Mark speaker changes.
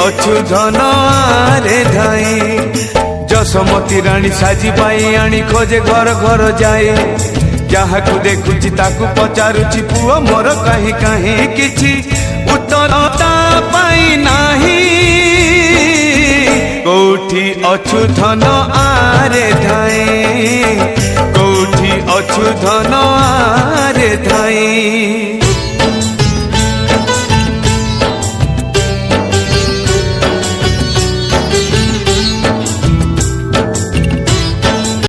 Speaker 1: अछु धन आरे धाई जसमती रानी साजी पाई आनी खोजे घर घर जाए जहा को देखुची ताकू पचारुची पुओ मोर कहीं कहीं किछि उत्तर पाई नाही कोठी अछु धन आरे धाई कोठी अछु धन